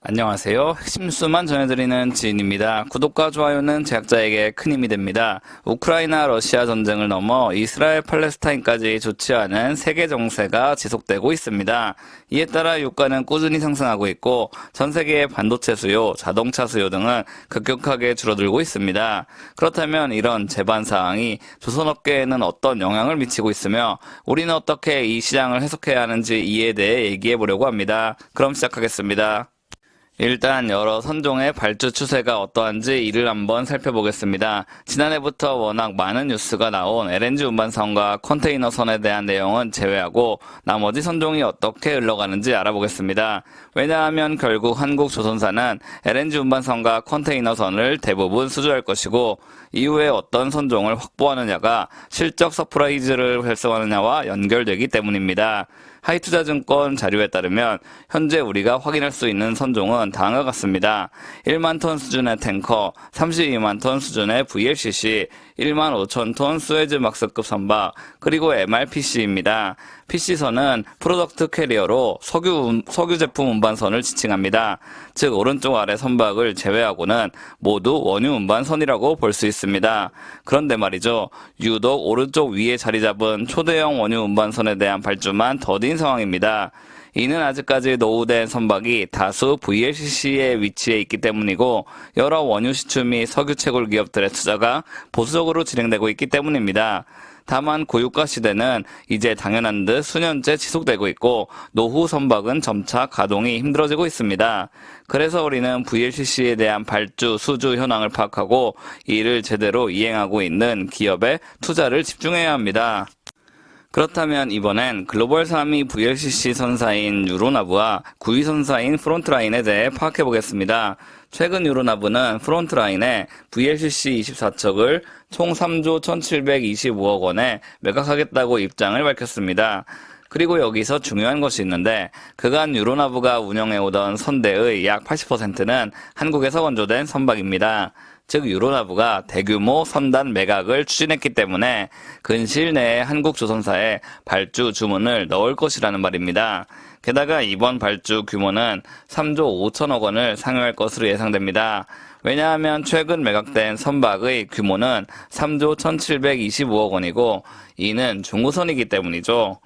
안녕하세요. 핵심 뉴스만 전해드리는 지인입니다. 구독과 좋아요는 제작자에게 큰 힘이 됩니다. 우크라이나 러시아 전쟁을 넘어 이스라엘 팔레스타인까지 좋지 않은 세계 정세가 지속되고 있습니다. 이에 따라 유가는 꾸준히 상승하고 있고 전 세계의 반도체 수요, 자동차 수요 등은 급격하게 줄어들고 있습니다. 그렇다면 이런 재반 사항이 조선업계에는 어떤 영향을 미치고 있으며 우리는 어떻게 이 시장을 해석해야 하는지 이에 대해 얘기해 보려고 합니다. 그럼 시작하겠습니다. 일단 여러 선종의 발주 추세가 어떠한지 이를 한번 살펴보겠습니다. 지난해부터 워낙 많은 뉴스가 나온 LNG 운반선과 컨테이너선에 대한 내용은 제외하고 나머지 선종이 어떻게 흘러가는지 알아보겠습니다. 왜냐하면 결국 한국조선사는 LNG 운반선과 컨테이너선을 대부분 수주할 것이고 이후에 어떤 선종을 확보하느냐가 실적 서프라이즈를 활성화하느냐와 연결되기 때문입니다. 하이투자증권 자료에 따르면 현재 우리가 확인할 수 있는 선종은 다음과 같습니다. 1만 톤 수준의 탱커, 32만 톤 수준의 VLCC, 1만 5천 톤 수에즈막스급 선박, 그리고 MRPC입니다. PC선은 프로덕트 캐리어로 석유 제품 운반선을 지칭합니다. 즉 오른쪽 아래 선박을 제외하고는 모두 원유 운반선이라고 볼 수 있습니다. 그런데 말이죠. 유독 오른쪽 위에 자리 잡은 초대형 원유 운반선에 대한 발주만 더딘 상황입니다. 이는 아직까지 노후된 선박이 다수 VLCC에 위치해 있기 때문이고 여러 원유 시추 및 석유 채굴 기업들의 투자가 보수적으로 진행되고 있기 때문입니다. 다만 고유가 시대는 이제 당연한 듯 수년째 지속되고 있고 노후 선박은 점차 가동이 힘들어지고 있습니다. 그래서 우리는 VLCC에 대한 발주, 수주 현황을 파악하고 이를 제대로 이행하고 있는 기업에 투자를 집중해야 합니다. 그렇다면 이번엔 글로벌 3위 VLCC 선사인 유로나브와 9위 선사인 프론트라인에 대해 파악해보겠습니다. 최근 유로나브는 프론트라인에 VLCC 24척을 총 3조 1725억 원에 매각하겠다고 입장을 밝혔습니다. 그리고 여기서 중요한 것이 있는데 그간 유로나브가 운영해오던 선대의 약 80%는 한국에서 건조된 선박입니다. 즉 유로나브가 대규모 선단 매각을 추진했기 때문에 근시일 내에 한국조선사에 발주 주문을 넣을 것이라는 말입니다. 게다가 이번 발주 규모는 3조 5천억 원을 상회할 것으로 예상됩니다. 왜냐하면 최근 매각된 선박의 규모는 3조 1725억 원이고 이는 중고선이기 때문이죠.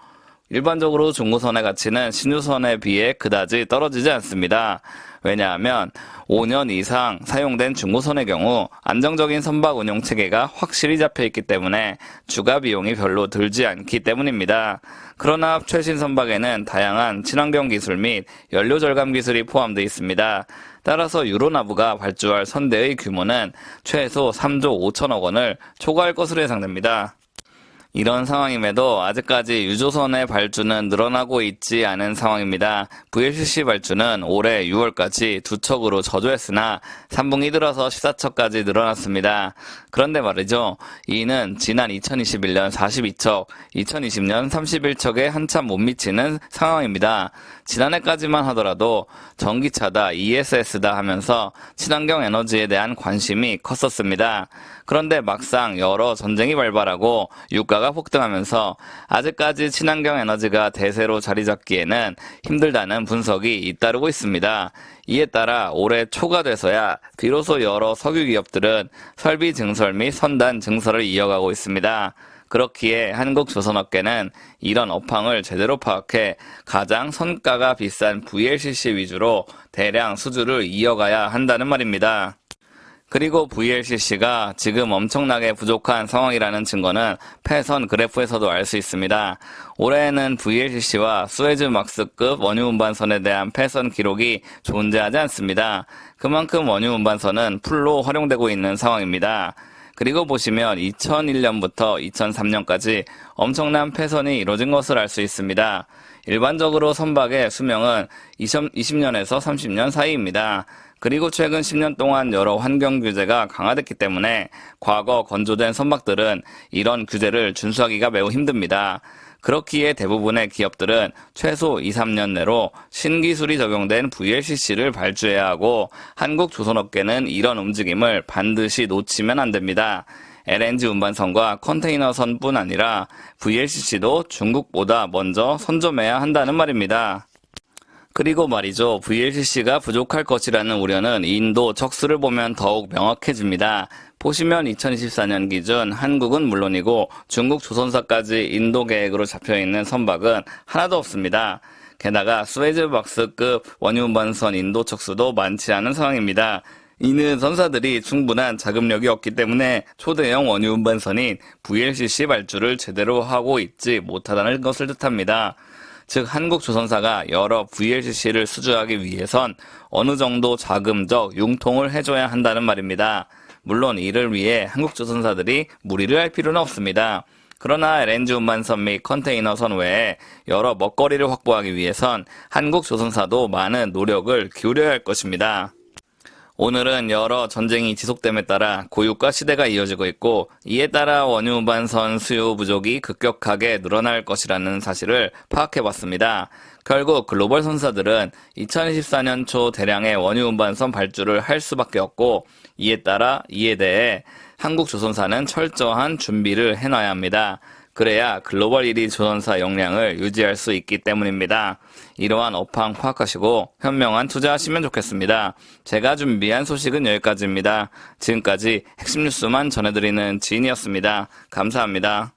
일반적으로 중고선의 가치는 신유선에 비해 그다지 떨어지지 않습니다. 왜냐하면 5년 이상 사용된 중고선의 경우 안정적인 선박 운용 체계가 확실히 잡혀있기 때문에 주가 비용이 별로 들지 않기 때문입니다. 그러나 최신 선박에는 다양한 친환경 기술 및 연료 절감 기술이 포함되어 있습니다. 따라서 유로나브가 발주할 선대의 규모는 최소 3조 5천억 원을 초과할 것으로 예상됩니다. 이런 상황임에도 아직까지 유조선의 발주는 늘어나고 있지 않은 상황입니다. VLCC 발주는 올해 6월까지 2척으로 저조했으나 3분기 들어서 14척까지 늘어났습니다. 그런데 말이죠. 이는 지난 2021년 42척, 2020년 31척에 한참 못 미치는 상황입니다. 지난해까지만 하더라도 전기차다, ESS다 하면서 친환경 에너지에 대한 관심이 컸었습니다. 그런데 막상 여러 전쟁이 발발하고 유가가 폭등하면서 아직까지 친환경 에너지가 대세로 자리 잡기에는 힘들다는 분석이 잇따르고 있습니다. 이에 따라 올해 초가 돼서야 비로소 여러 석유 기업들은 설비 증설 및 선단 증설을 이어가고 있습니다. 그렇기에 한국조선업계는 이런 업황을 제대로 파악해 가장 선가가 비싼 VLCC 위주로 대량 수주를 이어가야 한다는 말입니다. 그리고 VLCC가 지금 엄청나게 부족한 상황이라는 증거는 패선 그래프에서도 알 수 있습니다. 올해에는 VLCC와 수에즈막스급 원유 운반선에 대한 패선 기록이 존재하지 않습니다. 그만큼 원유 운반선은 풀로 활용되고 있는 상황입니다. 그리고 보시면 2001년부터 2003년까지 엄청난 패선이 이루어진 것을 알 수 있습니다. 일반적으로 선박의 수명은 20년에서 30년 사이입니다. 그리고 최근 10년 동안 여러 환경 규제가 강화됐기 때문에 과거 건조된 선박들은 이런 규제를 준수하기가 매우 힘듭니다. 그렇기에 대부분의 기업들은 최소 2-3년 내로 신기술이 적용된 VLCC를 발주해야 하고 한국 조선업계는 이런 움직임을 반드시 놓치면 안 됩니다. LNG 운반선과 컨테이너선뿐 아니라 VLCC도 중국보다 먼저 선점해야 한다는 말입니다. 그리고 말이죠. VLCC가 부족할 것이라는 우려는 인도 척수를 보면 더욱 명확해집니다. 보시면 2024년 기준 한국은 물론이고 중국 조선사까지 인도 계획으로 잡혀있는 선박은 하나도 없습니다. 게다가 스웨즈박스급 원유운반선 인도 척수도 많지 않은 상황입니다. 이는 선사들이 충분한 자금력이 없기 때문에 초대형 원유운반선인 VLCC 발주를 제대로 하고 있지 못하다는 것을 뜻합니다. 즉 한국 조선사가 여러 VLCC를 수주하기 위해선 어느 정도 자금적 융통을 해줘야 한다는 말입니다. 물론 이를 위해 한국 조선사들이 무리를 할 필요는 없습니다. 그러나 LNG 운반선 및 컨테이너선 외에 여러 먹거리를 확보하기 위해선 한국 조선사도 많은 노력을 기울여야 할 것입니다. 오늘은 여러 전쟁이 지속됨에 따라 고유가 시대가 이어지고 있고 이에 따라 원유 운반선 수요 부족이 급격하게 늘어날 것이라는 사실을 파악해봤습니다. 결국 글로벌 선사들은 2024년 초 대량의 원유 운반선 발주를 할 수밖에 없고 이에 대해 한국 조선사는 철저한 준비를 해놔야 합니다. 그래야 글로벌 1위 조선사 역량을 유지할 수 있기 때문입니다. 이러한 업황 파악하시고 현명한 투자하시면 좋겠습니다. 제가 준비한 소식은 여기까지입니다. 지금까지 핵심 뉴스만 전해드리는 지인이었습니다. 감사합니다.